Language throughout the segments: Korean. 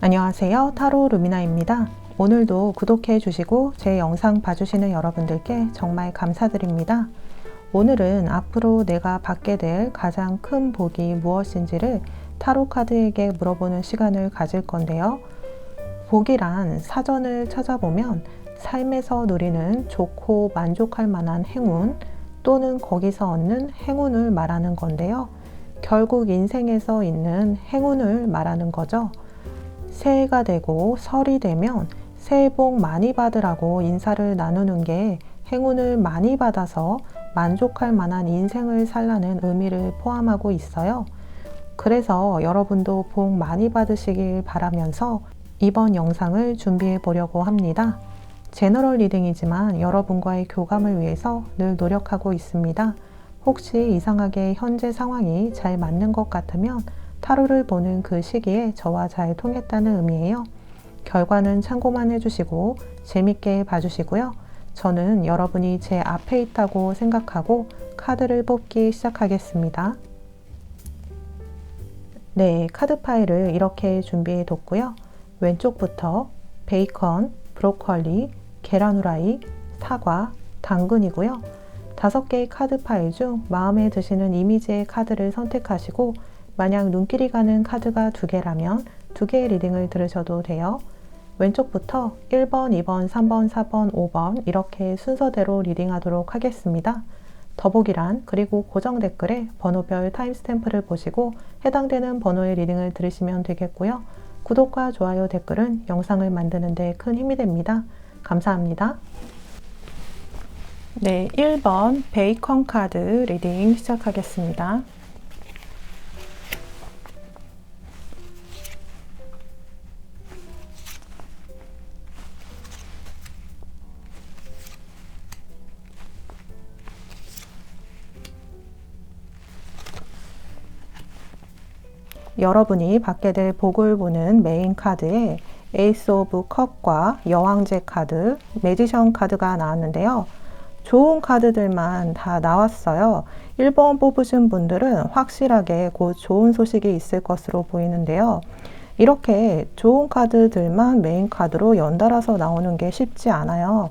안녕하세요. 타로 루미나입니다. 오늘도 구독해 주시고 제 영상 봐주시는 여러분들께 정말 감사드립니다. 오늘은 앞으로 내가 받게 될 가장 큰 복이 무엇인지를 타로 카드에게 물어보는 시간을 가질 건데요. 복이란 사전을 찾아보면 삶에서 누리는 좋고 만족할 만한 행운 또는 거기서 얻는 행운을 말하는 건데요. 결국 인생에서 있는 행운을 말하는 거죠. 새해가 되고 설이 되면 새해 복 많이 받으라고 인사를 나누는 게 행운을 많이 받아서 만족할 만한 인생을 살라는 의미를 포함하고 있어요. 그래서 여러분도 복 많이 받으시길 바라면서 이번 영상을 준비해 보려고 합니다. 제너럴 리딩이지만 여러분과의 교감을 위해서 늘 노력하고 있습니다. 혹시 이상하게 현재 상황이 잘 맞는 것 같으면 타로를 보는 그 시기에 저와 잘 통했다는 의미예요. 결과는 참고만 해주시고 재밌게 봐주시고요. 저는 여러분이 제 앞에 있다고 생각하고 카드를 뽑기 시작하겠습니다. 네, 카드 파일을 이렇게 준비해 뒀고요. 왼쪽부터 베이컨, 브로콜리, 계란 후라이, 사과, 당근이고요. 5개의 카드 파일 중 마음에 드시는 이미지의 카드를 선택하시고 만약 눈길이 가는 카드가 2개라면 2개의 리딩을 들으셔도 돼요. 왼쪽부터 1번, 2번, 3번, 4번, 5번 이렇게 순서대로 리딩하도록 하겠습니다. 더보기란 그리고 고정 댓글에 번호별 타임스탬프를 보시고 해당되는 번호의 리딩을 들으시면 되겠고요. 구독과 좋아요, 댓글은 영상을 만드는 데 큰 힘이 됩니다. 감사합니다. 네, 1번 베이컨 카드 리딩 시작하겠습니다. 여러분이 받게 될 복을 보는 메인 카드에 에이스 오브 컵과 여왕제 카드, 매지션 카드가 나왔는데요. 좋은 카드들만 다 나왔어요. 1번 뽑으신 분들은 확실하게 곧 좋은 소식이 있을 것으로 보이는데요. 이렇게 좋은 카드들만 메인 카드로 연달아서 나오는 게 쉽지 않아요.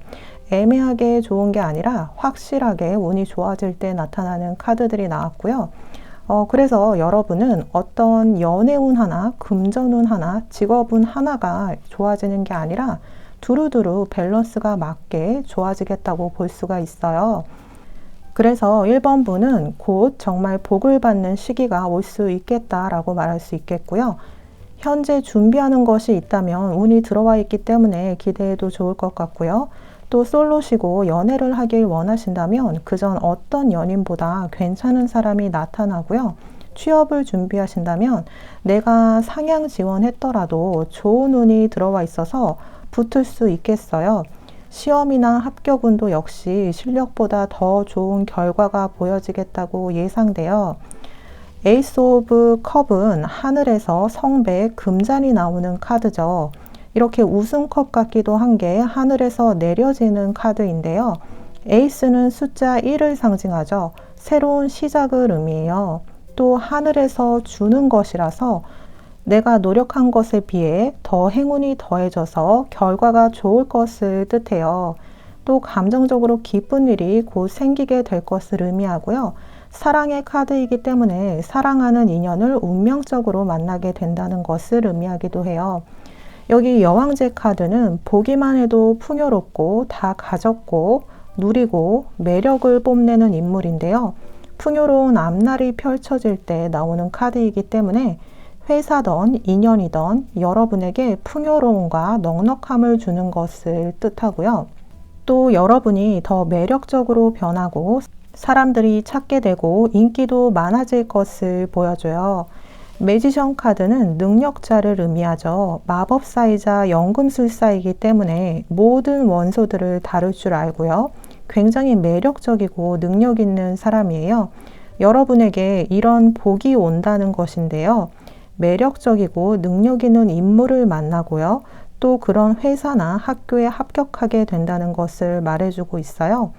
애매하게 좋은 게 아니라 확실하게 운이 좋아질 때 나타나는 카드들이 나왔고요. 그래서 여러분은 어떤 연애운 하나, 금전운 하나, 직업운 하나가 좋아지는 게 아니라 두루두루 밸런스가 맞게 좋아지겠다고 볼 수가 있어요. 그래서 1번 분은 곧 정말 복을 받는 시기가 올 수 있겠다라고 말할 수 있겠고요. 현재 준비하는 것이 있다면 운이 들어와 있기 때문에 기대해도 좋을 것 같고요. 또 솔로시고 연애를 하길 원하신다면 그전 어떤 연인보다 괜찮은 사람이 나타나고요. 취업을 준비하신다면 내가 상향 지원했더라도 좋은 운이 들어와 있어서 붙을 수 있겠어요. 시험이나 합격운도 역시 실력보다 더 좋은 결과가 보여지겠다고 예상돼요. 에이스 오브 컵은 하늘에서 성배, 금잔이 나오는 카드죠. 이렇게 우승컵 같기도 한 게 하늘에서 내려지는 카드인데요. 에이스는 숫자 1을 상징하죠. 새로운 시작을 의미해요. 또 하늘에서 주는 것이라서 내가 노력한 것에 비해 더 행운이 더해져서 결과가 좋을 것을 뜻해요. 또 감정적으로 기쁜 일이 곧 생기게 될 것을 의미하고요. 사랑의 카드이기 때문에 사랑하는 인연을 운명적으로 만나게 된다는 것을 의미하기도 해요. 여기 여왕제 카드는 보기만 해도 풍요롭고 다 가졌고 누리고 매력을 뽐내는 인물인데요. 풍요로운 앞날이 펼쳐질 때 나오는 카드이기 때문에 회사든 인연이든 여러분에게 풍요로움과 넉넉함을 주는 것을 뜻하고요. 또 여러분이 더 매력적으로 변하고 사람들이 찾게 되고 인기도 많아질 것을 보여줘요. 매지션 카드는 능력자를 의미하죠. 마법사이자 연금술사이기 때문에 모든 원소들을 다룰 줄 알고요. 굉장히 매력적이고 능력 있는 사람이에요. 여러분에게 이런 복이 온다는 것인데요. 매력적이고 능력 있는 인물을 만나고요. 또 그런 회사나 학교에 합격하게 된다는 것을 말해주고 있어요.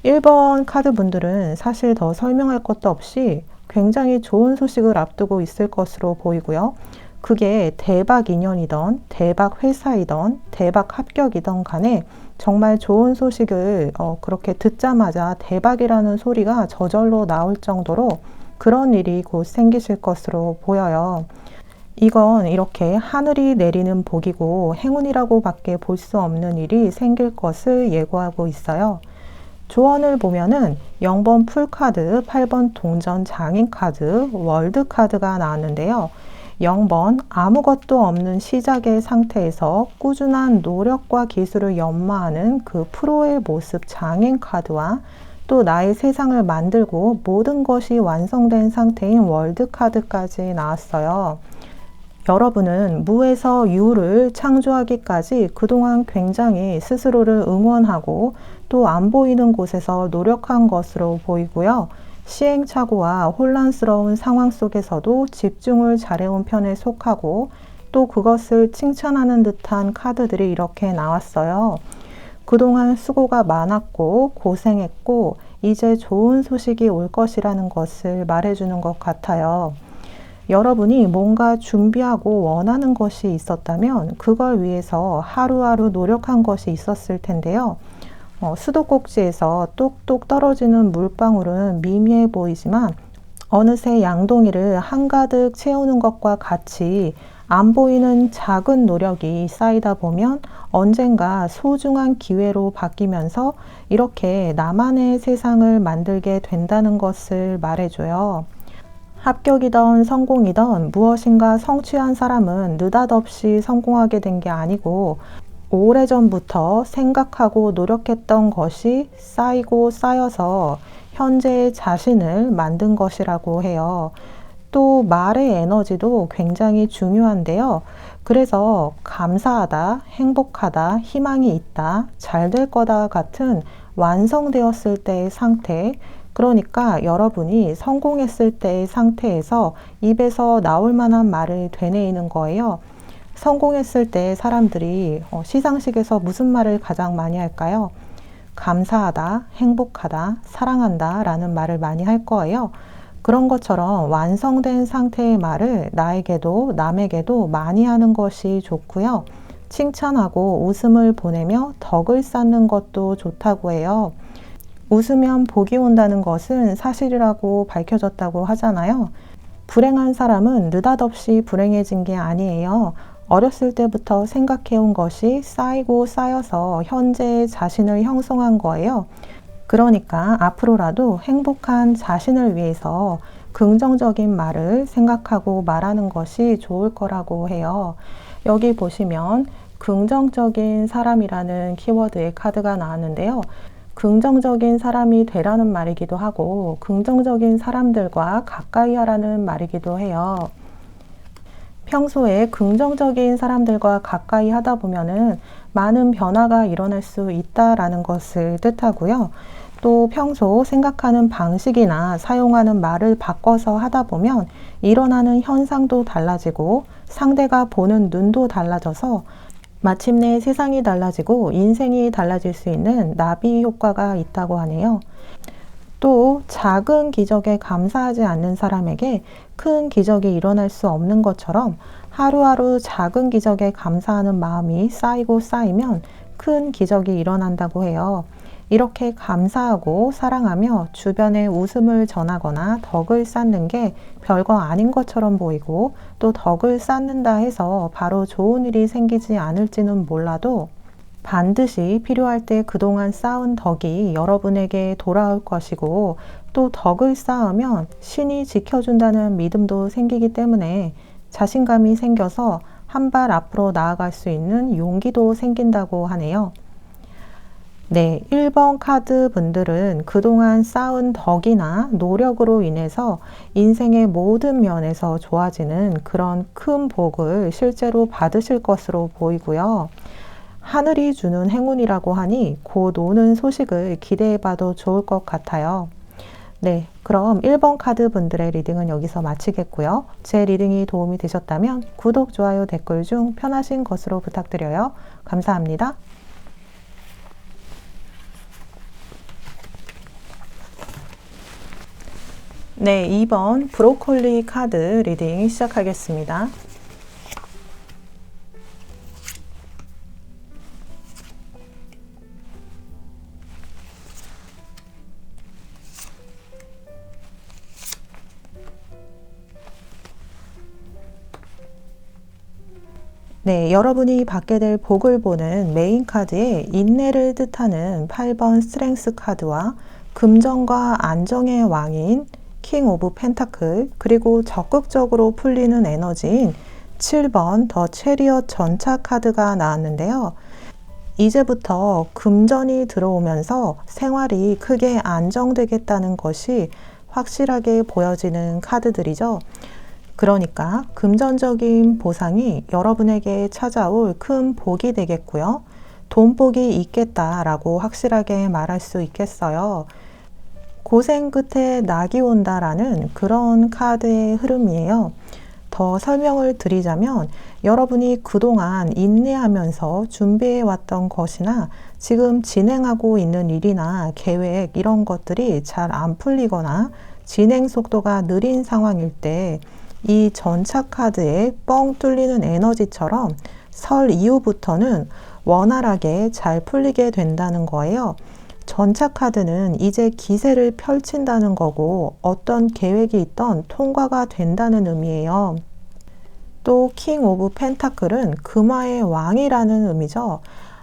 1번 카드 분들은 사실 더 설명할 것도 없이 굉장히 좋은 소식을 앞두고 있을 것으로 보이고요. 그게 대박 인연이던 대박 회사이던 대박 합격이던 간에 정말 좋은 소식을 그렇게 듣자마자 대박이라는 소리가 저절로 나올 정도로 그런 일이 곧 생기실 것으로 보여요. 이건 이렇게 하늘이 내리는 복이고 행운이라고 밖에 볼 수 없는 일이 생길 것을 예고하고 있어요. 조언을 보면은 0번 풀카드, 8번 동전 장인카드, 월드카드가 나왔는데요. 0번 아무것도 없는 시작의 상태에서 꾸준한 노력과 기술을 연마하는 그 프로의 모습 장인카드와 또 나의 세상을 만들고 모든 것이 완성된 상태인 월드카드까지 나왔어요. 여러분은 무에서 유를 창조하기까지 그동안 굉장히 스스로를 응원하고 또 안 보이는 곳에서 노력한 것으로 보이고요. 시행착오와 혼란스러운 상황 속에서도 집중을 잘해온 편에 속하고 또 그것을 칭찬하는 듯한 카드들이 이렇게 나왔어요. 그동안 수고가 많았고 고생했고 이제 좋은 소식이 올 것이라는 것을 말해주는 것 같아요. 여러분이 뭔가 준비하고 원하는 것이 있었다면 그걸 위해서 하루하루 노력한 것이 있었을 텐데요. 수도꼭지에서 똑똑 떨어지는 물방울은 미미해 보이지만 어느새 양동이를 한가득 채우는 것과 같이 안 보이는 작은 노력이 쌓이다 보면 언젠가 소중한 기회로 바뀌면서 이렇게 나만의 세상을 만들게 된다는 것을 말해줘요. 합격이든 성공이든 무엇인가 성취한 사람은 느닷없이 성공하게 된 게 아니고 오래전부터 생각하고 노력했던 것이 쌓이고 쌓여서 현재의 자신을 만든 것이라고 해요. 또 말의 에너지도 굉장히 중요한데요. 그래서 감사하다, 행복하다, 희망이 있다, 잘 될 거다 같은 완성되었을 때의 상태, 그러니까 여러분이 성공했을 때의 상태에서 입에서 나올 만한 말을 되뇌이는 거예요. 성공했을 때 사람들이 시상식에서 무슨 말을 가장 많이 할까요? 감사하다, 행복하다, 사랑한다 라는 말을 많이 할 거예요. 그런 것처럼 완성된 상태의 말을 나에게도 남에게도 많이 하는 것이 좋고요. 칭찬하고 웃음을 보내며 덕을 쌓는 것도 좋다고 해요. 웃으면 복이 온다는 것은 사실이라고 밝혀졌다고 하잖아요. 불행한 사람은 느닷없이 불행해진 게 아니에요. 어렸을 때부터 생각해온 것이 쌓이고 쌓여서 현재의 자신을 형성한 거예요. 그러니까 앞으로라도 행복한 자신을 위해서 긍정적인 말을 생각하고 말하는 것이 좋을 거라고 해요. 여기 보시면 긍정적인 사람이라는 키워드의 카드가 나왔는데요. 긍정적인 사람이 되라는 말이기도 하고 긍정적인 사람들과 가까이 하라는 말이기도 해요. 평소에 긍정적인 사람들과 가까이 하다 보면은 많은 변화가 일어날 수 있다라는 것을 뜻하고요. 또 평소 생각하는 방식이나 사용하는 말을 바꿔서 하다 보면 일어나는 현상도 달라지고 상대가 보는 눈도 달라져서 마침내 세상이 달라지고 인생이 달라질 수 있는 나비 효과가 있다고 하네요. 또 작은 기적에 감사하지 않는 사람에게 큰 기적이 일어날 수 없는 것처럼 하루하루 작은 기적에 감사하는 마음이 쌓이고 쌓이면 큰 기적이 일어난다고 해요. 이렇게 감사하고 사랑하며 주변에 웃음을 전하거나 덕을 쌓는 게 별거 아닌 것처럼 보이고 또 덕을 쌓는다 해서 바로 좋은 일이 생기지 않을지는 몰라도 반드시 필요할 때 그동안 쌓은 덕이 여러분에게 돌아올 것이고 또 덕을 쌓으면 신이 지켜준다는 믿음도 생기기 때문에 자신감이 생겨서 한 발 앞으로 나아갈 수 있는 용기도 생긴다고 하네요. 네, 1번 카드 분들은 그동안 쌓은 덕이나 노력으로 인해서 인생의 모든 면에서 좋아지는 그런 큰 복을 실제로 받으실 것으로 보이고요. 하늘이 주는 행운이라고 하니 곧 오는 소식을 기대해 봐도 좋을 것 같아요. 네, 그럼 1번 카드 분들의 리딩은 여기서 마치겠고요. 제 리딩이 도움이 되셨다면 구독, 좋아요, 댓글 중 편하신 것으로 부탁드려요. 감사합니다. 네, 2번 브로콜리 카드 리딩 시작하겠습니다. 네, 여러분이 받게 될 복을 보는 메인 카드에 인내를 뜻하는 8번 스트렝스 카드와 금전과 안정의 왕인 킹 오브 펜타클, 그리고 적극적으로 풀리는 에너지인 7번 더 체리엇 전차 카드가 나왔는데요. 이제부터 금전이 들어오면서 생활이 크게 안정되겠다는 것이 확실하게 보여지는 카드들이죠. 그러니까 금전적인 보상이 여러분에게 찾아올 큰 복이 되겠고요. 돈복이 있겠다라고 확실하게 말할 수 있겠어요. 고생 끝에 낙이 온다라는 그런 카드의 흐름이에요. 더 설명을 드리자면 여러분이 그동안 인내하면서 준비해왔던 것이나 지금 진행하고 있는 일이나 계획 이런 것들이 잘 안 풀리거나 진행 속도가 느린 상황일 때 이 전차 카드에 뻥 뚫리는 에너지처럼 설 이후부터는 원활하게 잘 풀리게 된다는 거예요. 전차 카드는 이제 기세를 펼친다는 거고 어떤 계획이 있던 통과가 된다는 의미예요. 또 킹 오브 펜타클은 금화의 왕이라는 의미죠.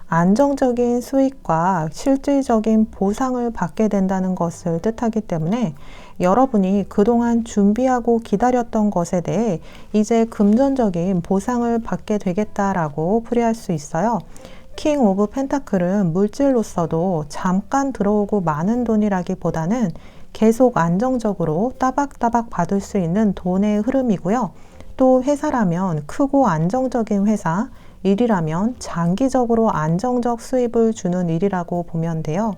안정적인 수익과 실질적인 보상을 받게 된다는 것을 뜻하기 때문에 여러분이 그동안 준비하고 기다렸던 것에 대해 이제 금전적인 보상을 받게 되겠다라고 풀이할 수 있어요. 킹 오브 펜타클은 물질로서도 잠깐 들어오고 많은 돈이라기보다는 계속 안정적으로 따박따박 받을 수 있는 돈의 흐름이고요. 또 회사라면 크고 안정적인 회사, 일이라면 장기적으로 안정적 수입을 주는 일이라고 보면 돼요.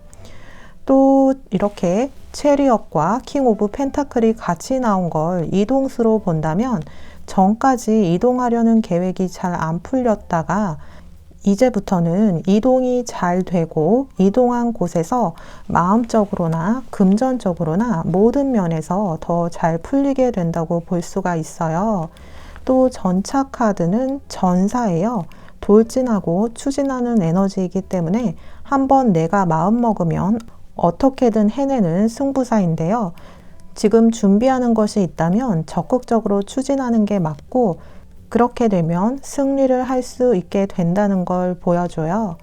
또 이렇게 체리엇과 킹 오브 펜타클이 같이 나온 걸 이동수로 본다면 전까지 이동하려는 계획이 잘 안 풀렸다가 이제부터는 이동이 잘 되고 이동한 곳에서 마음적으로나 금전적으로나 모든 면에서 더 잘 풀리게 된다고 볼 수가 있어요. 또 전차 카드는 전사예요. 돌진하고 추진하는 에너지이기 때문에 한번 내가 마음먹으면 어떻게든 해내는 승부사인데요. 지금 준비하는 것이 있다면 적극적으로 추진하는 게 맞고 그렇게 되면 승리를 할 수 있게 된다는 걸 보여줘요.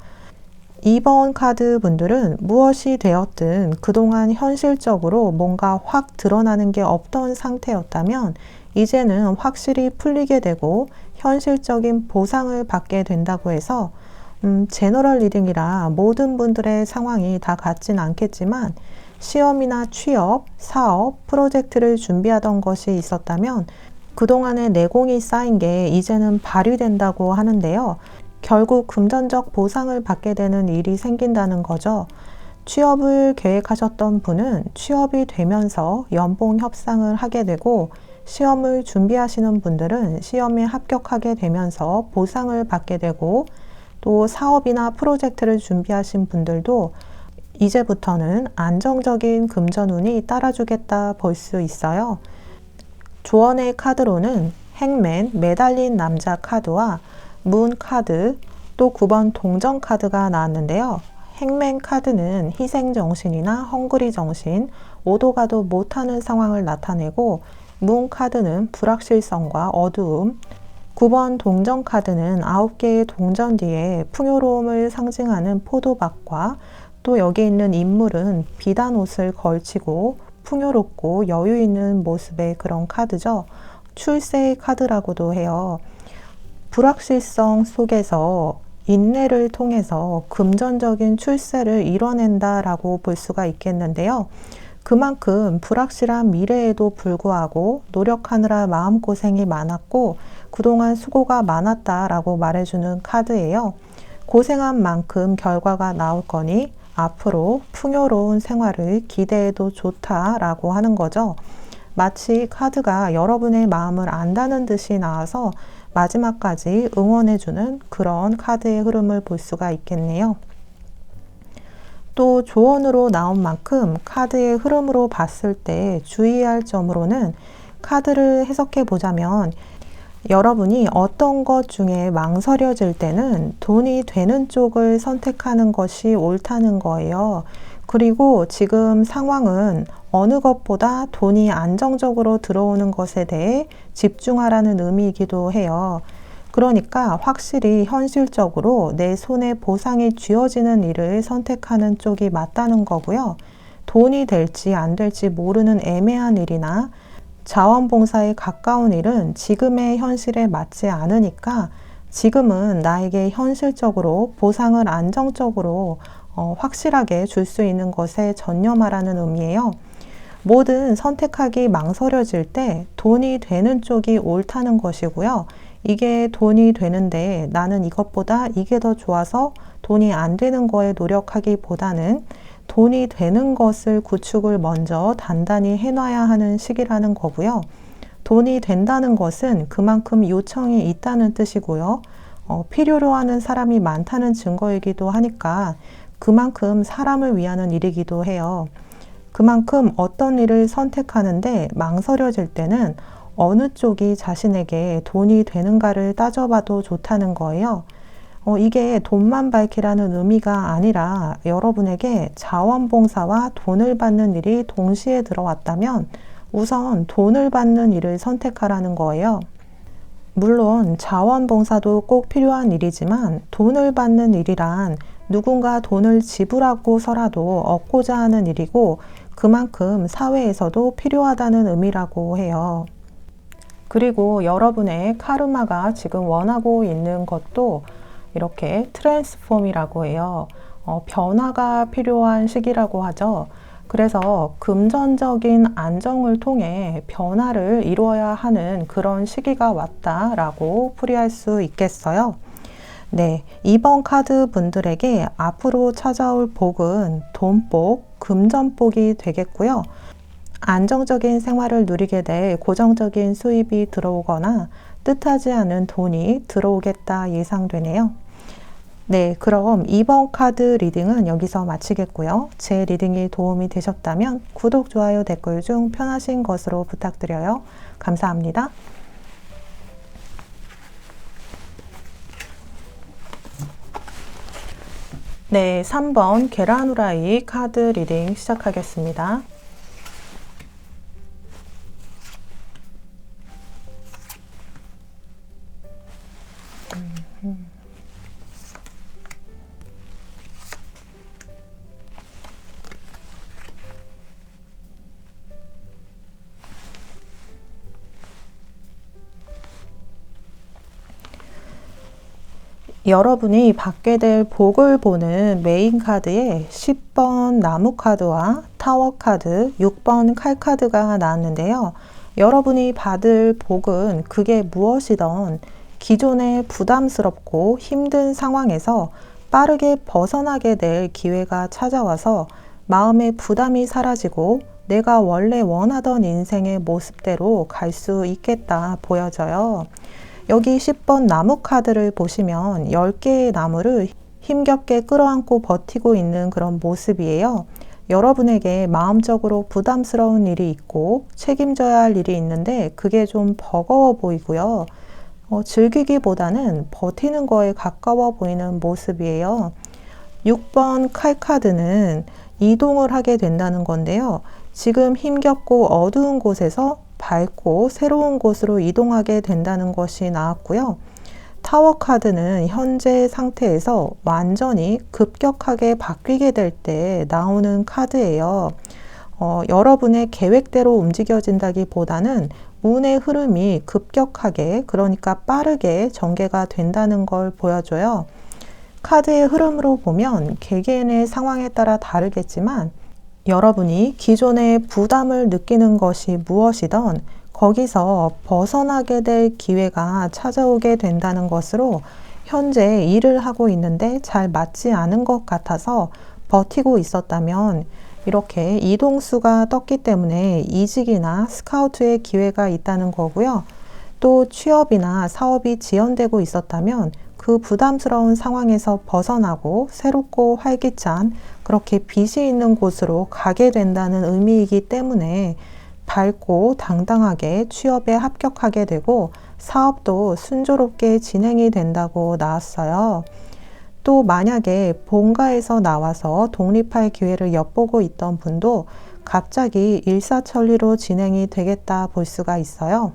2번 카드 분들은 무엇이 되었든 그동안 현실적으로 뭔가 확 드러나는 게 없던 상태였다면 이제는 확실히 풀리게 되고 현실적인 보상을 받게 된다고 해서 제너럴 리딩이라 모든 분들의 상황이 다 같진 않겠지만 시험이나 취업, 사업, 프로젝트를 준비하던 것이 있었다면 그동안의 내공이 쌓인 게 이제는 발휘된다고 하는데요. 결국 금전적 보상을 받게 되는 일이 생긴다는 거죠. 취업을 계획하셨던 분은 취업이 되면서 연봉 협상을 하게 되고 시험을 준비하시는 분들은 시험에 합격하게 되면서 보상을 받게 되고 또 사업이나 프로젝트를 준비하신 분들도 이제부터는 안정적인 금전운이 따라주겠다 볼 수 있어요. 조언의 카드로는 행맨, 매달린 남자 카드와 문 카드, 또 9번 동전 카드가 나왔는데요. 행맨 카드는 희생정신이나 헝그리 정신, 오도 가도 못하는 상황을 나타내고 문 카드는 불확실성과 어두움, 9번 동전 카드는 9개의 동전 뒤에 풍요로움을 상징하는 포도밭과 또 여기 있는 인물은 비단 옷을 걸치고 풍요롭고 여유 있는 모습의 그런 카드죠. 출세의 카드라고도 해요. 불확실성 속에서 인내를 통해서 금전적인 출세를 이뤄낸다라고 볼 수가 있겠는데요. 그만큼 불확실한 미래에도 불구하고 노력하느라 마음고생이 많았고 그동안 수고가 많았다라고 말해주는 카드예요. 고생한 만큼 결과가 나올 거니 앞으로 풍요로운 생활을 기대해도 좋다라고 하는 거죠. 마치 카드가 여러분의 마음을 안다는 듯이 나와서 마지막까지 응원해주는 그런 카드의 흐름을 볼 수가 있겠네요. 또 조언으로 나온 만큼 카드의 흐름으로 봤을 때 주의할 점으로는 카드를 해석해 보자면 여러분이 어떤 것 중에 망설여질 때는 돈이 되는 쪽을 선택하는 것이 옳다는 거예요. 그리고 지금 상황은 어느 것보다 돈이 안정적으로 들어오는 것에 대해 집중하라는 의미이기도 해요. 그러니까 확실히 현실적으로 내 손에 보상이 쥐어지는 일을 선택하는 쪽이 맞다는 거고요. 돈이 될지 안 될지 모르는 애매한 일이나 자원봉사에 가까운 일은 지금의 현실에 맞지 않으니까 지금은 나에게 현실적으로 보상을 안정적으로 확실하게 줄 수 있는 것에 전념하라는 의미예요. 뭐든 선택하기 망설여질 때 돈이 되는 쪽이 옳다는 것이고요. 이게 돈이 되는데 나는 이것보다 이게 더 좋아서 돈이 안 되는 거에 노력하기보다는 돈이 되는 것을 구축을 먼저 단단히 해놔야 하는 시기라는 거고요. 돈이 된다는 것은 그만큼 요청이 있다는 뜻이고요. 필요로 하는 사람이 많다는 증거이기도 하니까 그만큼 사람을 위하는 일이기도 해요. 그만큼 어떤 일을 선택하는데 망설여질 때는 어느 쪽이 자신에게 돈이 되는가를 따져봐도 좋다는 거예요. 이게 돈만 밝히라는 의미가 아니라 여러분에게 자원봉사와 돈을 받는 일이 동시에 들어왔다면 우선 돈을 받는 일을 선택하라는 거예요. 물론 자원봉사도 꼭 필요한 일이지만 돈을 받는 일이란 누군가 돈을 지불하고서라도 얻고자 하는 일이고 그만큼 사회에서도 필요하다는 의미라고 해요. 그리고 여러분의 카르마가 지금 원하고 있는 것도 이렇게 트랜스폼이라고 해요. 변화가 필요한 시기라고 하죠. 그래서 금전적인 안정을 통해 변화를 이루어야 하는 그런 시기가 왔다라고 풀이할 수 있겠어요. 네, 이번 카드 분들에게 앞으로 찾아올 복은 돈복, 금전복이 되겠고요. 안정적인 생활을 누리게 될 고정적인 수입이 들어오거나 뜻하지 않은 돈이 들어오겠다 예상되네요. 네, 그럼 이번 카드 리딩은 여기서 마치겠고요. 제 리딩이 도움이 되셨다면 구독, 좋아요, 댓글 중 편하신 것으로 부탁드려요. 감사합니다. 네, 3번 계란 후라이 카드 리딩 시작하겠습니다. 여러분이 받게 될 복을 보는 메인 카드에 10번 나무 카드와 타워 카드, 6번 칼 카드가 나왔는데요. 여러분이 받을 복은 그게 무엇이든 기존의 부담스럽고 힘든 상황에서 빠르게 벗어나게 될 기회가 찾아와서 마음의 부담이 사라지고 내가 원래 원하던 인생의 모습대로 갈 수 있겠다 보여져요. 여기 10번 나무 카드를 보시면 10개의 나무를 힘겹게 끌어안고 버티고 있는 그런 모습이에요. 여러분에게 마음적으로 부담스러운 일이 있고 책임져야 할 일이 있는데 그게 좀 버거워 보이고요. 즐기기보다는 버티는 거에 가까워 보이는 모습이에요. 6번 칼 카드는 이동을 하게 된다는 건데요. 지금 힘겹고 어두운 곳에서 밝고 새로운 곳으로 이동하게 된다는 것이 나왔고요. 타워 카드는 현재 상태에서 완전히 급격하게 바뀌게 될 때 나오는 카드예요. 여러분의 계획대로 움직여진다기보다는 운의 흐름이 급격하게, 그러니까 빠르게 전개가 된다는 걸 보여줘요. 카드의 흐름으로 보면 개개인의 상황에 따라 다르겠지만 여러분이 기존의 부담을 느끼는 것이 무엇이든 거기서 벗어나게 될 기회가 찾아오게 된다는 것으로 현재 일을 하고 있는데 잘 맞지 않은 것 같아서 버티고 있었다면 이렇게 이동수가 떴기 때문에 이직이나 스카우트의 기회가 있다는 거고요. 또 취업이나 사업이 지연되고 있었다면 그 부담스러운 상황에서 벗어나고 새롭고 활기찬 그렇게 빛이 있는 곳으로 가게 된다는 의미이기 때문에 밝고 당당하게 취업에 합격하게 되고 사업도 순조롭게 진행이 된다고 나왔어요. 또 만약에 본가에서 나와서 독립할 기회를 엿보고 있던 분도 갑자기 일사천리로 진행이 되겠다 볼 수가 있어요.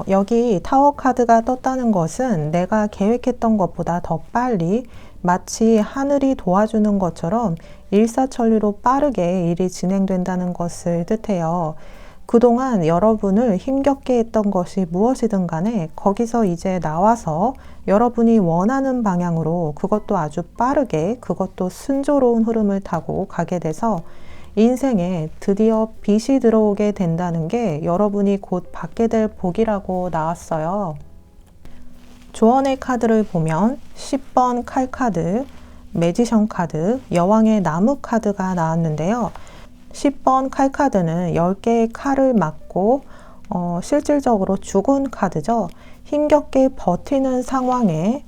여기 타워 카드가 떴다는 것은 내가 계획했던 것보다 더 빨리 마치 하늘이 도와주는 것처럼 일사천리로 빠르게 일이 진행된다는 것을 뜻해요. 그동안 여러분을 힘겹게 했던 것이 무엇이든 간에 거기서 이제 나와서 여러분이 원하는 방향으로 그것도 아주 빠르게 그것도 순조로운 흐름을 타고 가게 돼서 인생에 드디어 빛이 들어오게 된다는 게 여러분이 곧 받게 될 복이라고 나왔어요. 조언의 카드를 보면 10번 칼 카드, 매지션 카드, 여왕의 나무 카드가 나왔는데요. 10번 칼 카드는 10개의 칼을 맞고 실질적으로 죽은 카드죠. 힘겹게 버티는 상황에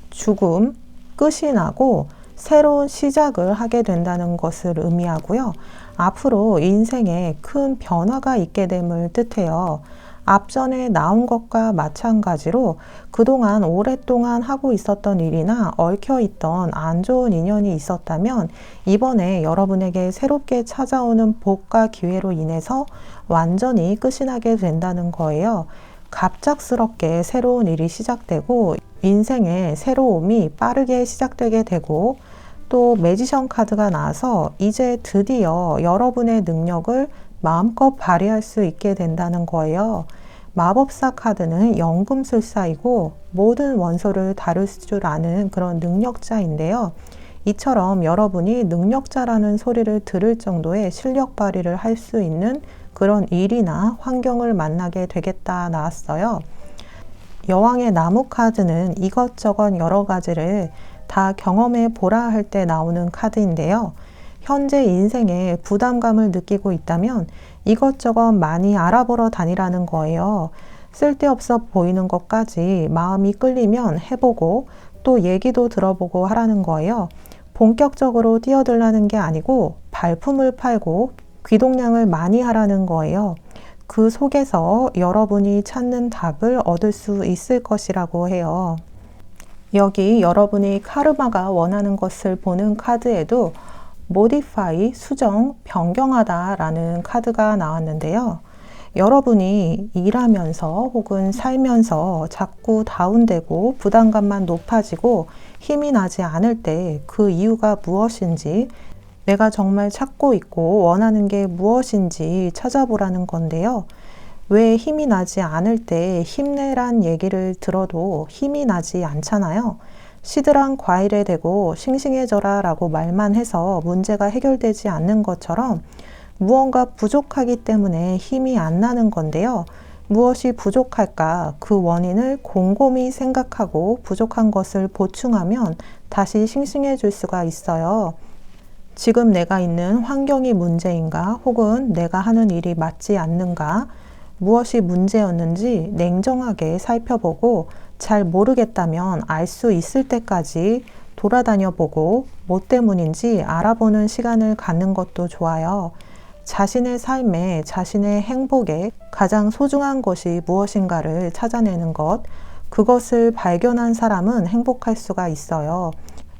죽음, 끝이 나고 새로운 시작을 하게 된다는 것을 의미하고요. 앞으로 인생에 큰 변화가 있게 됨을 뜻해요. 앞전에 나온 것과 마찬가지로 그동안 오랫동안 하고 있었던 일이나 얽혀있던 안 좋은 인연이 있었다면 이번에 여러분에게 새롭게 찾아오는 복과 기회로 인해서 완전히 끝이 나게 된다는 거예요. 갑작스럽게 새로운 일이 시작되고 인생의 새로움이 빠르게 시작되게 되고 또 매지션 카드가 나와서 이제 드디어 여러분의 능력을 마음껏 발휘할 수 있게 된다는 거예요. 마법사 카드는 연금술사이고 모든 원소를 다룰 줄 아는 그런 능력자인데요. 이처럼 여러분이 능력자라는 소리를 들을 정도의 실력 발휘를 할 수 있는 그런 일이나 환경을 만나게 되겠다 나왔어요. 여왕의 나무 카드는 이것저것 여러 가지를 다 경험해 보라 할 때 나오는 카드인데요. 현재 인생에 부담감을 느끼고 있다면 이것저것 많이 알아보러 다니라는 거예요. 쓸데없어 보이는 것까지 마음이 끌리면 해보고 또 얘기도 들어보고 하라는 거예요. 본격적으로 뛰어들라는 게 아니고 발품을 팔고 귀동량을 많이 하라는 거예요. 그 속에서 여러분이 찾는 답을 얻을 수 있을 것이라고 해요. 여기 여러분이 카르마가 원하는 것을 보는 카드에도 modify, 수정, 변경하다 라는 카드가 나왔는데요. 여러분이 일하면서 혹은 살면서 자꾸 다운되고 부담감만 높아지고 힘이 나지 않을 때 그 이유가 무엇인지 내가 정말 찾고 있고 원하는 게 무엇인지 찾아보라는 건데요. 왜 힘이 나지 않을 때 힘내란 얘기를 들어도 힘이 나지 않잖아요. 시들한 과일에 대고 싱싱해져라 라고 말만 해서 문제가 해결되지 않는 것처럼 무언가 부족하기 때문에 힘이 안 나는 건데요. 무엇이 부족할까? 그 원인을 곰곰이 생각하고 부족한 것을 보충하면 다시 싱싱해질 수가 있어요. 지금 내가 있는 환경이 문제인가? 혹은 내가 하는 일이 맞지 않는가? 무엇이 문제였는지 냉정하게 살펴보고 잘 모르겠다면 알 수 있을 때까지 돌아다녀 보고 뭐 때문인지 알아보는 시간을 갖는 것도 좋아요. 자신의 삶에, 자신의 행복에 가장 소중한 것이 무엇인가를 찾아내는 것, 그것을 발견한 사람은 행복할 수가 있어요.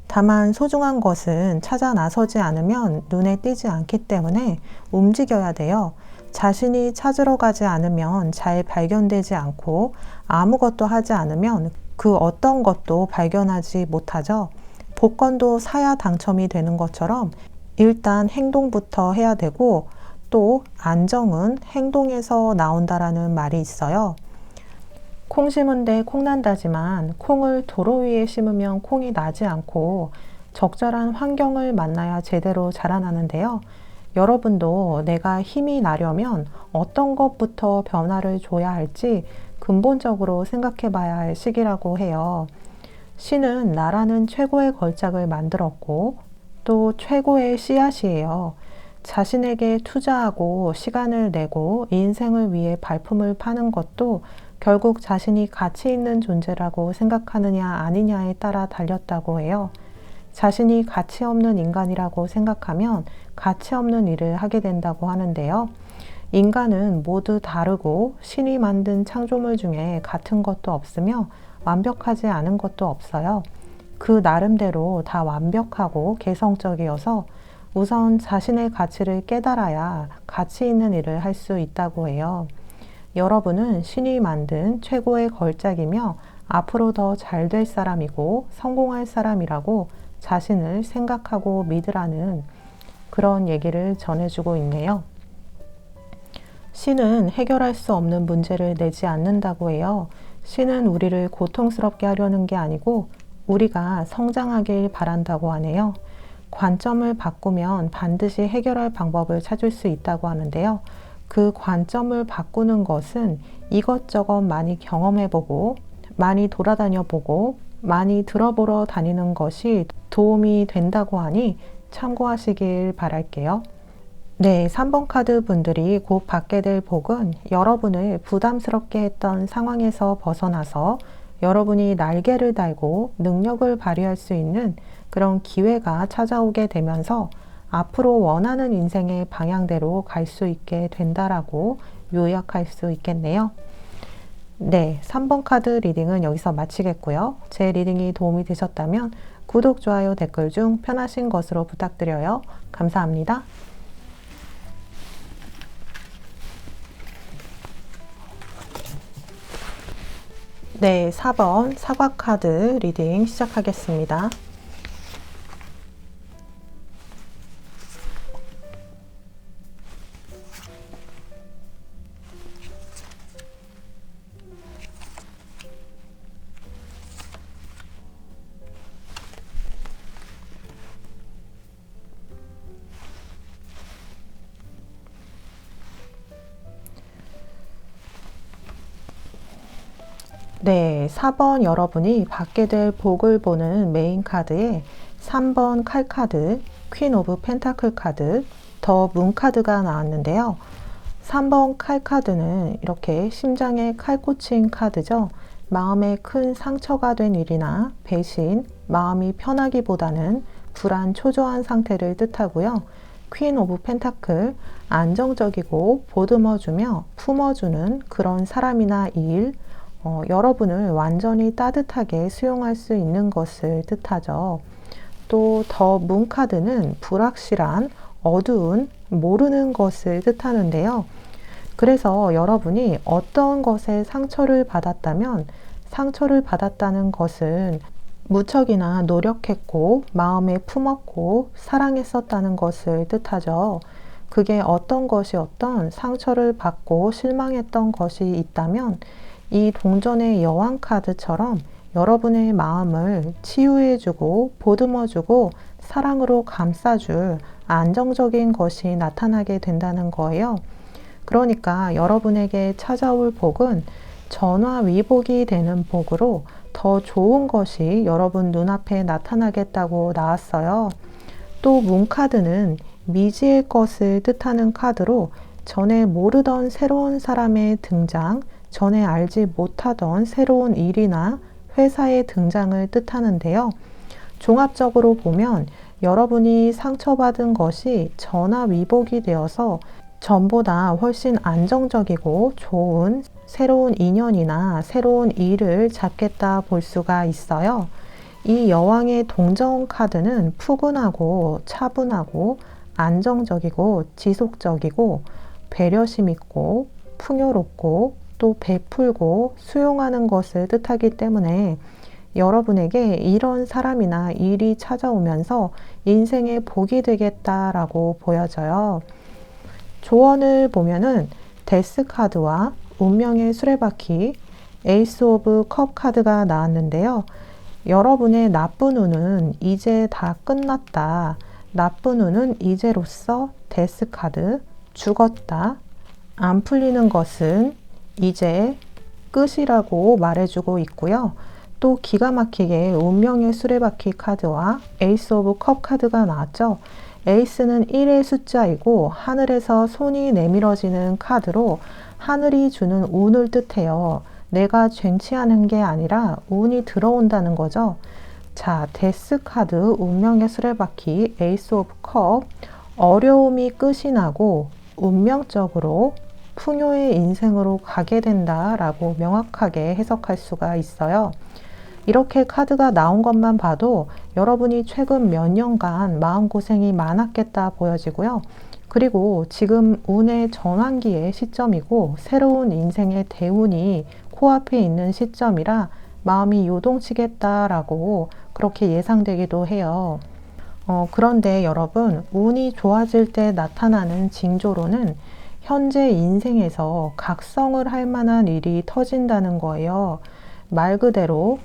다만 소중한 것은 찾아 나서지 않으면 눈에 띄지 않기 때문에 움직여야 돼요. 자신이 찾으러 가지 않으면 잘 발견되지 않고 아무것도 하지 않으면 그 어떤 것도 발견하지 못하죠. 복권도 사야 당첨이 되는 것처럼 일단 행동부터 해야 되고 또 안정은 행동에서 나온다라는 말이 있어요. 콩 심은 데 콩 난다지만 콩을 도로 위에 심으면 콩이 나지 않고 적절한 환경을 만나야 제대로 자라나는데요. 여러분도 내가 힘이 나려면 어떤 것부터 변화를 줘야 할지 근본적으로 생각해 봐야 할 시기라고 해요. 신은 나라는 최고의 걸작을 만들었고 또 최고의 씨앗이에요. 자신에게 투자하고 시간을 내고 인생을 위해 발품을 파는 것도 결국 자신이 가치 있는 존재라고 생각하느냐 아니냐에 따라 달렸다고 해요. 자신이 가치 없는 인간이라고 생각하면 가치 없는 일을 하게 된다고 하는데요. 인간은 모두 다르고 신이 만든 창조물 중에 같은 것도 없으며 완벽하지 않은 것도 없어요. 그 나름대로 다 완벽하고 개성적이어서 우선 자신의 가치를 깨달아야 가치 있는 일을 할 수 있다고 해요. 여러분은 신이 만든 최고의 걸작이며 앞으로 더 잘 될 사람이고 성공할 사람이라고 자신을 생각하고 믿으라는 그런 얘기를 전해주고 있네요. 신은 해결할 수 없는 문제를 내지 않는다고 해요. 신은 우리를 고통스럽게 하려는 게 아니고 우리가 성장하길 바란다고 하네요. 관점을 바꾸면 반드시 해결할 방법을 찾을 수 있다고 하는데요. 그 관점을 바꾸는 것은 이것저것 많이 경험해보고 많이 돌아다녀보고 많이 들어보러 다니는 것이 도움이 된다고 하니 참고하시길 바랄게요. 네, 3번 카드 분들이 곧 받게 될 복은 여러분을 부담스럽게 했던 상황에서 벗어나서 여러분이 날개를 달고 능력을 발휘할 수 있는 그런 기회가 찾아오게 되면서 앞으로 원하는 인생의 방향대로 갈 수 있게 된다라고 요약할 수 있겠네요. 네, 3번 카드 리딩은 여기서 마치겠고요. 제 리딩이 도움이 되셨다면 구독, 좋아요, 댓글 중 편하신 것으로 부탁드려요. 감사합니다. 네, 4번 사과 카드 리딩 시작하겠습니다. 네, 4번 여러분이 받게 될 복을 보는 메인 카드에 3번 칼 카드, 퀸 오브 펜타클 카드, 더 문 카드가 나왔는데요. 3번 칼 카드는 이렇게 심장에 칼 꽂힌 카드죠. 마음에 큰 상처가 된 일이나 배신, 마음이 편하기보다는 불안, 초조한 상태를 뜻하고요. 퀸 오브 펜타클, 안정적이고 보듬어주며 품어주는 그런 사람이나 일, 여러분을 완전히 따뜻하게 수용할 수 있는 것을 뜻하죠. 또 더 문 카드는 불확실한, 어두운, 모르는 것을 뜻하는데요. 그래서 여러분이 어떤 것에 상처를 받았다면 상처를 받았다는 것은 무척이나 노력했고 마음에 품었고 사랑했었다는 것을 뜻하죠. 그게 어떤 것이었던 상처를 받고 실망했던 것이 있다면 이 동전의 여왕 카드처럼 여러분의 마음을 치유해주고 보듬어주고 사랑으로 감싸줄 안정적인 것이 나타나게 된다는 거예요. 그러니까 여러분에게 찾아올 복은 전화위복이 되는 복으로 더 좋은 것이 여러분 눈앞에 나타나겠다고 나왔어요. 또 문 카드는 미지의 것을 뜻하는 카드로 전에 모르던 새로운 사람의 등장, 전에 알지 못하던 새로운 일이나 회사의 등장을 뜻하는데요. 종합적으로 보면 여러분이 상처받은 것이 전화위복이 되어서 전보다 훨씬 안정적이고 좋은 새로운 인연이나 새로운 일을 잡겠다 볼 수가 있어요. 이 여왕의 동전 카드는 푸근하고 차분하고 안정적이고 지속적이고 배려심 있고 풍요롭고 또 베풀고 수용하는 것을 뜻하기 때문에 여러분에게 이런 사람이나 일이 찾아오면서 인생의 복이 되겠다라고 보여져요. 조언을 보면은 데스 카드와 운명의 수레바퀴, 에이스 오브 컵 카드가 나왔는데요. 여러분의 나쁜 운은 이제 다 끝났다. 나쁜 운은 이제로써 데스 카드, 죽었다. 안 풀리는 것은 이제 끝이라고 말해주고 있고요. 또 기가 막히게 운명의 수레바퀴 카드와 에이스 오브 컵 카드가 나왔죠. 에이스는 1의 숫자이고 하늘에서 손이 내밀어지는 카드로 하늘이 주는 운을 뜻해요. 내가 쟁취하는 게 아니라 운이 들어온다는 거죠. 자, 데스 카드, 운명의 수레바퀴, 에이스 오브 컵, 어려움이 끝이 나고 운명적으로 풍요의 인생으로 가게 된다라고 명확하게 해석할 수가 있어요. 이렇게 카드가 나온 것만 봐도 여러분이 최근 몇 년간 마음고생이 많았겠다 보여지고요. 그리고 지금 운의 전환기의 시점이고 새로운 인생의 대운이 코앞에 있는 시점이라 마음이 요동치겠다라고 그렇게 예상되기도 해요. 그런데 여러분, 운이 좋아질 때 나타나는 징조로는 현재 인생에서 각성을 할 만한 일이 터진다는 거예요. 말 그대로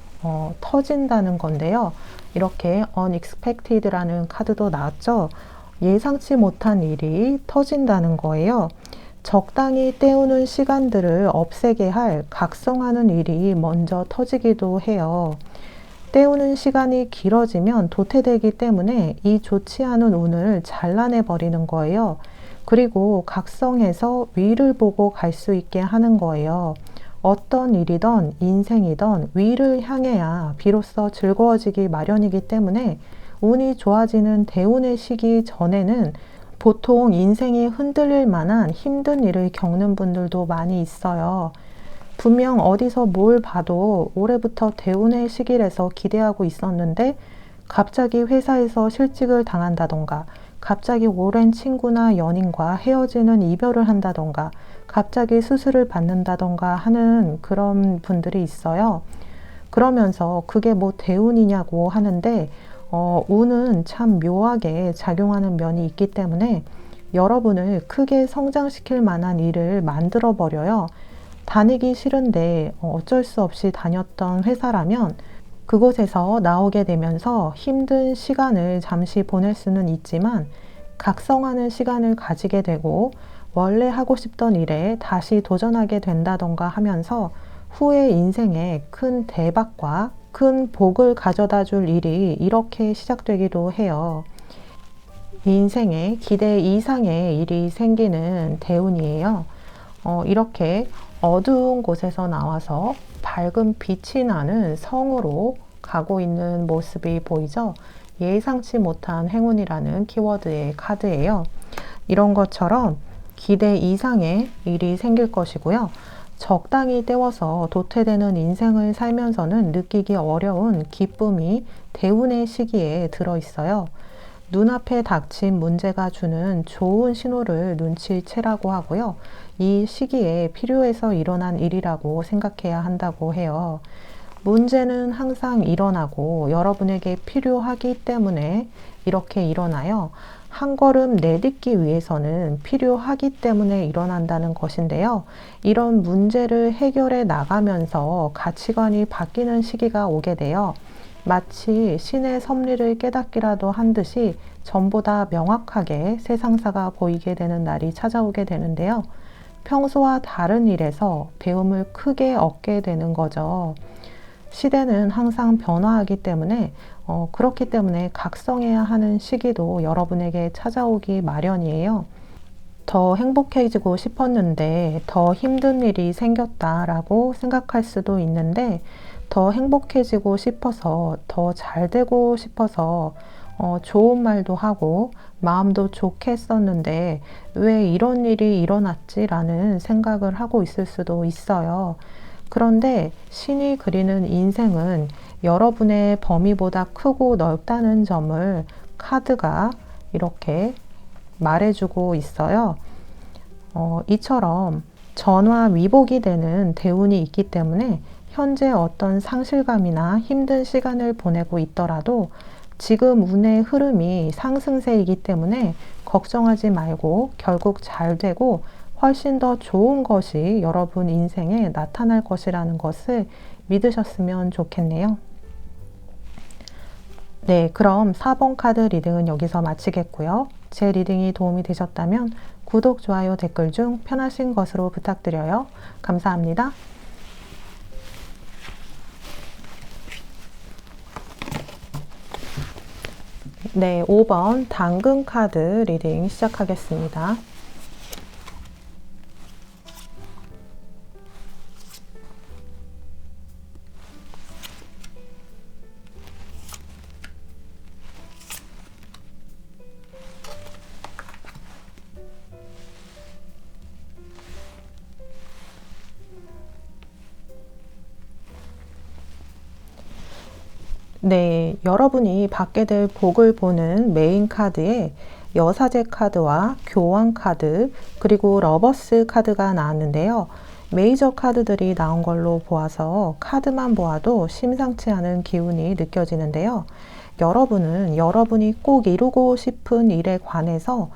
터진다는 건데요. 이렇게 unexpected라는 카드도 나왔죠. 예상치 못한 일이 터진다는 거예요. 적당히 때우는 시간들을 없애게 할 각성하는 일이 먼저 터지기도 해요. 때우는 시간이 길어지면 도태되기 때문에 이 좋지 않은 운을 잘라내 버리는 거예요. 그리고 각성해서 위를 보고 갈 수 있게 하는 거예요. 어떤 일이든 인생이든 위를 향해야 비로소 즐거워지기 마련이기 때문에 운이 좋아지는 대운의 시기 전에는 보통 인생이 흔들릴 만한 힘든 일을 겪는 분들도 많이 있어요. 분명 어디서 뭘 봐도 올해부터 대운의 시기라서 기대하고 있었는데 갑자기 회사에서 실직을 당한다던가, 갑자기 오랜 친구나 연인과 헤어지는 이별을 한다던가, 갑자기 수술을 받는다던가 하는 그런 분들이 있어요. 그러면서 그게 뭐 대운이냐고 하는데 운은 참 묘하게 작용하는 면이 있기 때문에 여러분을 크게 성장시킬 만한 일을 만들어 버려요. 다니기 싫은데 어쩔 수 없이 다녔던 회사라면 그곳에서 나오게 되면서 힘든 시간을 잠시 보낼 수는 있지만 각성하는 시간을 가지게 되고 원래 하고 싶던 일에 다시 도전하게 된다던가 하면서 후에 인생에 큰 대박과 큰 복을 가져다 줄 일이 이렇게 시작되기도 해요. 인생에 기대 이상의 일이 생기는 대운이에요. 이렇게 어두운 곳에서 나와서 밝은 빛이 나는 성으로 가고 있는 모습이 보이죠? 예상치 못한 행운이라는 키워드의 카드예요. 이런 것처럼 기대 이상의 일이 생길 것이고요. 적당히 때워서 도태되는 인생을 살면서는 느끼기 어려운 기쁨이 대운의 시기에 들어있어요. 눈앞에 닥친 문제가 주는 좋은 신호를 눈치채라고 하고요. 이 시기에 필요해서 일어난 일이라고 생각해야 한다고 해요. 문제는 항상 일어나고 여러분에게 필요하기 때문에 이렇게 일어나요. 한 걸음 내딛기 위해서는 필요하기 때문에 일어난다는 것인데요. 이런 문제를 해결해 나가면서 가치관이 바뀌는 시기가 오게 돼요. 마치 신의 섭리를 깨닫기라도 한 듯이 전보다 명확하게 세상사가 보이게 되는 날이 찾아오게 되는데요. 평소와 다른 일에서 배움을 크게 얻게 되는 거죠. 시대는 항상 변화하기 때문에 그렇기 때문에 각성해야 하는 시기도 여러분에게 찾아오기 마련이에요. 더 행복해지고 싶었는데 더 힘든 일이 생겼다라고 생각할 수도 있는데 더 행복해지고 싶어서 더 잘 되고 싶어서 좋은 말도 하고 마음도 좋게 했었는데 왜 이런 일이 일어났지라는 생각을 하고 있을 수도 있어요. 그런데 신이 그리는 인생은 여러분의 범위보다 크고 넓다는 점을 카드가 이렇게 말해주고 있어요. 이처럼 전화위복이 되는 대운이 있기 때문에 현재 어떤 상실감이나 힘든 시간을 보내고 있더라도 지금 운의 흐름이 상승세이기 때문에 걱정하지 말고 결국 잘 되고 훨씬 더 좋은 것이 여러분 인생에 나타날 것이라는 것을 믿으셨으면 좋겠네요. 네, 그럼 4번 카드 리딩은 여기서 마치겠고요. 제 리딩이 도움이 되셨다면 구독, 좋아요, 댓글 중 편하신 것으로 부탁드려요. 감사합니다. 네, 5번 당근 카드 리딩 시작하겠습니다. 네, 여러분이 받게 될 복을 보는 메인 카드에 여사제 카드와 교환 카드, 그리고 러버스 카드가 나왔는데요. 메이저 카드들이 나온 걸로 보아서 카드만 보아도 심상치 않은 기운이 느껴지는데요. 여러분은 여러분이 꼭 이루고 싶은 일에 관해서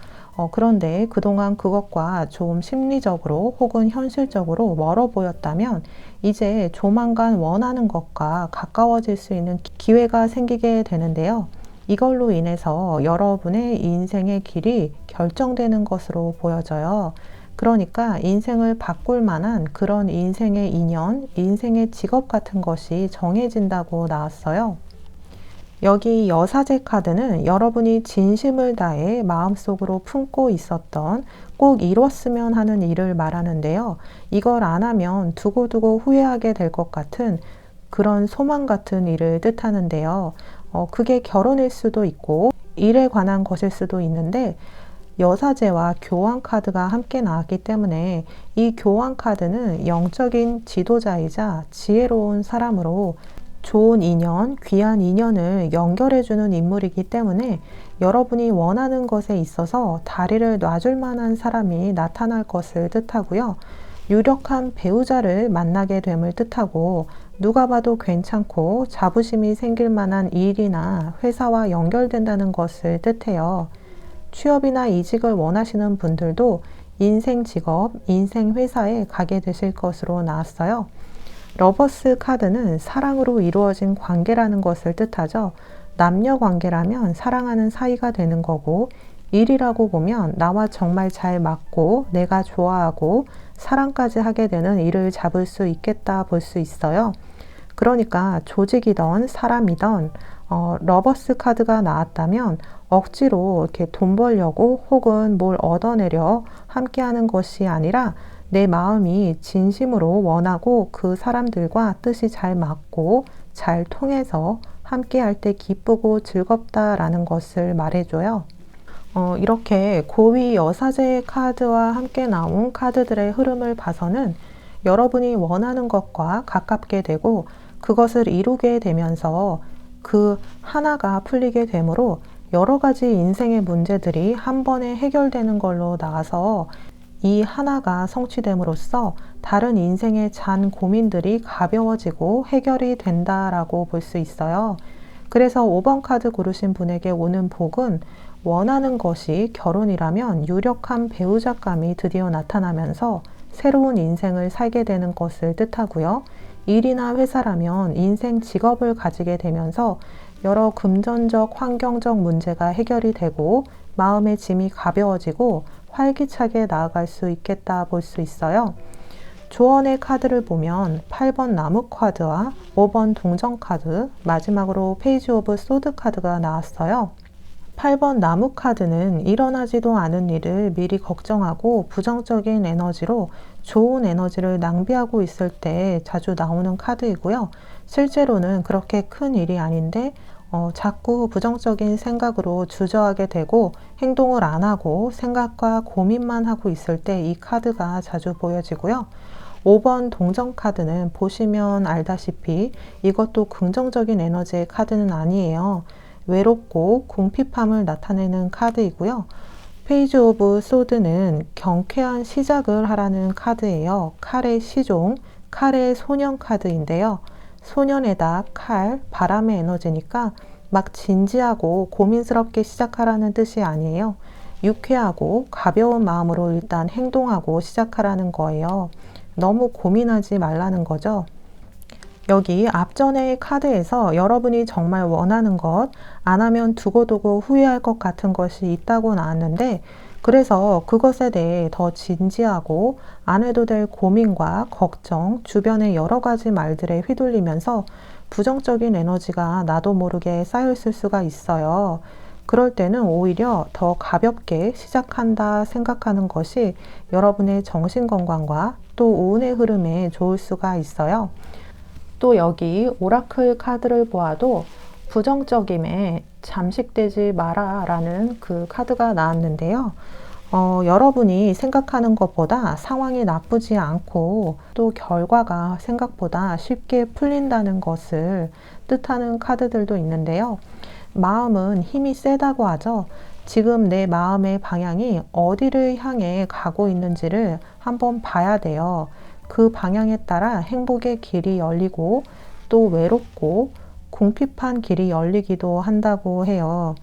그런데 그동안 그것과 좀 심리적으로 혹은 현실적으로 멀어 보였다면 이제 조만간 원하는 것과 가까워질 수 있는 기회가 생기게 되는데요. 이걸로 인해서 여러분의 인생의 길이 결정되는 것으로 보여져요. 그러니까 인생을 바꿀 만한 그런 인생의 인연, 인생의 직업 같은 것이 정해진다고 나왔어요. 여기 여사제 카드는 여러분이 진심을 다해 마음속으로 품고 있었던 꼭 이뤘으면 하는 일을 말하는데요. 이걸 안 하면 두고두고 후회하게 될 것 같은 그런 소망 같은 일을 뜻하는데요. 그게 결혼일 수도 있고 일에 관한 것일 수도 있는데 여사제와 교환 카드가 함께 나왔기 때문에 이 교환 카드는 영적인 지도자이자 지혜로운 사람으로 좋은 인연, 귀한 인연을 연결해주는 인물이기 때문에 여러분이 원하는 것에 있어서 다리를 놔줄 만한 사람이 나타날 것을 뜻하고요. 유력한 배우자를 만나게 됨을 뜻하고 누가 봐도 괜찮고 자부심이 생길 만한 일이나 회사와 연결된다는 것을 뜻해요. 취업이나 이직을 원하시는 분들도 인생 직업, 인생 회사에 가게 되실 것으로 나왔어요. 러버스 카드는 사랑으로 이루어진 관계라는 것을 뜻하죠. 남녀 관계라면 사랑하는 사이가 되는 거고 일이라고 보면 나와 정말 잘 맞고 내가 좋아하고 사랑까지 하게 되는 일을 잡을 수 있겠다 볼 수 있어요. 그러니까 조직이던 사람이던 러버스 카드가 나왔다면 억지로 이렇게 돈 벌려고 혹은 뭘 얻어내려 함께하는 것이 아니라 내 마음이 진심으로 원하고 그 사람들과 뜻이 잘 맞고 잘 통해서 함께할 때 기쁘고 즐겁다라는 것을 말해줘요. 이렇게 고위 여사제 카드와 함께 나온 카드들의 흐름을 봐서는 여러분이 원하는 것과 가깝게 되고 그것을 이루게 되면서 그 하나가 풀리게 되므로 여러 가지 인생의 문제들이 한 번에 해결되는 걸로 나와서 이 하나가 성취됨으로써 다른 인생의 잔 고민들이 가벼워지고 해결이 된다라고 볼 수 있어요. 그래서 5번 카드 고르신 분에게 오는 복은 원하는 것이 결혼이라면 유력한 배우자감이 드디어 나타나면서 새로운 인생을 살게 되는 것을 뜻하고요. 일이나 회사라면 인생 직업을 가지게 되면서 여러 금전적, 환경적 문제가 해결이 되고 마음의 짐이 가벼워지고 활기차게 나아갈 수 있겠다 볼 수 있어요. 조언의 카드를 보면 8번 나무 카드와 5번 동전 카드, 마지막으로 페이지 오브 소드 카드가 나왔어요. 8번 나무 카드는 일어나지도 않은 일을 미리 걱정하고 부정적인 에너지로 좋은 에너지를 낭비하고 있을 때 자주 나오는 카드이고요. 실제로는 그렇게 큰 일이 아닌데 자꾸 부정적인 생각으로 주저하게 되고 행동을 안 하고 생각과 고민만 하고 있을 때 이 카드가 자주 보여지고요. 5번 동전 카드는 보시면 알다시피 이것도 긍정적인 에너지의 카드는 아니에요. 외롭고 궁핍함을 나타내는 카드이고요. 페이지 오브 소드는 경쾌한 시작을 하라는 카드예요. 칼의 시종, 칼의 소년 카드인데요. 소년에다 칼, 바람의 에너지니까 막 진지하고 고민스럽게 시작하라는 뜻이 아니에요. 유쾌하고 가벼운 마음으로 일단 행동하고 시작하라는 거예요. 너무 고민하지 말라는 거죠. 여기 앞전의 카드에서 여러분이 정말 원하는 것, 안 하면 두고두고 후회할 것 같은 것이 있다고 나왔는데 그래서 그것에 대해 더 진지하고 안 해도 될 고민과 걱정, 주변의 여러 가지 말들에 휘둘리면서 부정적인 에너지가 나도 모르게 쌓여있을 수가 있어요. 그럴 때는 오히려 더 가볍게 시작한다 생각하는 것이 여러분의 정신건강과 또 운의 흐름에 좋을 수가 있어요. 또 여기 오라클 카드를 보아도 부정적임에 잠식되지 마라 라는 그 카드가 나왔는데요. 여러분이 생각하는 것보다 상황이 나쁘지 않고 또 결과가 생각보다 쉽게 풀린다는 것을 뜻하는 카드들도 있는데요. 마음은 힘이 세다고 하죠. 지금 내 마음의 방향이 어디를 향해 가고 있는지를 한번 봐야 돼요. 그 방향에 따라 행복의 길이 열리고 또 외롭고 궁핍한 길이 열리기도 한다고 해요.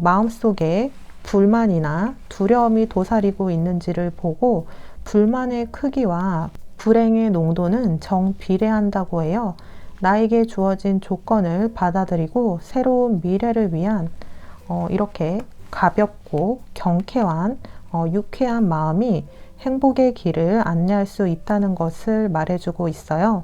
마음속에 불만이나 두려움이 도사리고 있는지를 보고 불만의 크기와 불행의 농도는 정비례한다고 해요. 나에게 주어진 조건을 받아들이고 새로운 미래를 위한 이렇게 가볍고 경쾌한 유쾌한 마음이 행복의 길을 안내할 수 있다는 것을 말해주고 있어요.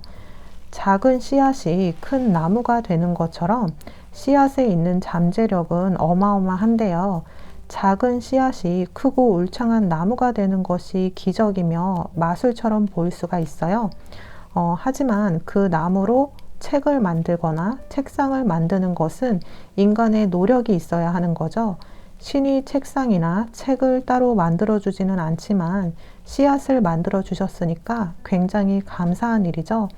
작은 씨앗이 큰 나무가 되는 것처럼 씨앗에 있는 잠재력은 어마어마한데요. 작은 씨앗이 크고 울창한 나무가 되는 것이 기적이며 마술처럼 보일 수가 있어요. 하지만 그 나무로 책을 만들거나 책상을 만드는 것은 인간의 노력이 있어야 하는 거죠. 신이 책상이나 책을 따로 만들어주지는 않지만 씨앗을 만들어 주셨으니까 굉장히 감사한 일이죠.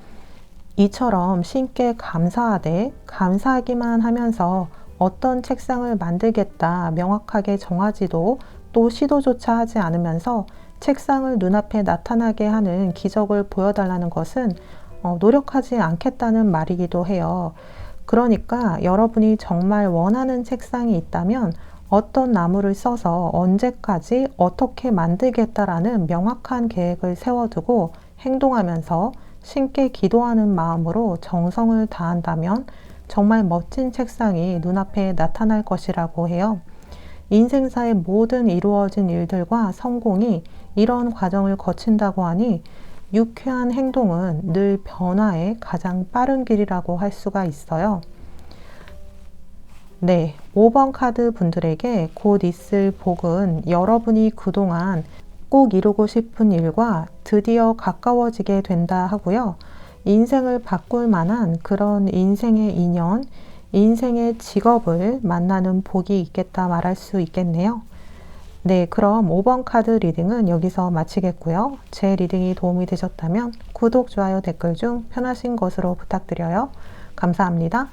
이처럼 신께 감사하되 감사하기만 하면서 어떤 책상을 만들겠다 명확하게 정하지도 또 시도조차 하지 않으면서 책상을 눈앞에 나타나게 하는 기적을 보여달라는 것은 노력하지 않겠다는 말이기도 해요. 그러니까 여러분이 정말 원하는 책상이 있다면 어떤 나무를 써서 언제까지 어떻게 만들겠다라는 명확한 계획을 세워두고 행동하면서 신께 기도하는 마음으로 정성을 다한다면 정말 멋진 책상이 눈앞에 나타날 것이라고 해요. 인생사의 모든 이루어진 일들과 성공이 이런 과정을 거친다고 하니 유쾌한 행동은 늘 변화의 가장 빠른 길이라고 할 수가 있어요. 네, 5번 카드 분들에게 곧 있을 복은 여러분이 그동안 꼭 이루고 싶은 일과 드디어 가까워지게 된다 하고요. 인생을 바꿀 만한 그런 인생의 인연, 인생의 직업을 만나는 복이 있겠다 말할 수 있겠네요. 네, 그럼 5번 카드 리딩은 여기서 마치겠고요. 제 리딩이 도움이 되셨다면 구독, 좋아요, 댓글 중 편하신 것으로 부탁드려요. 감사합니다.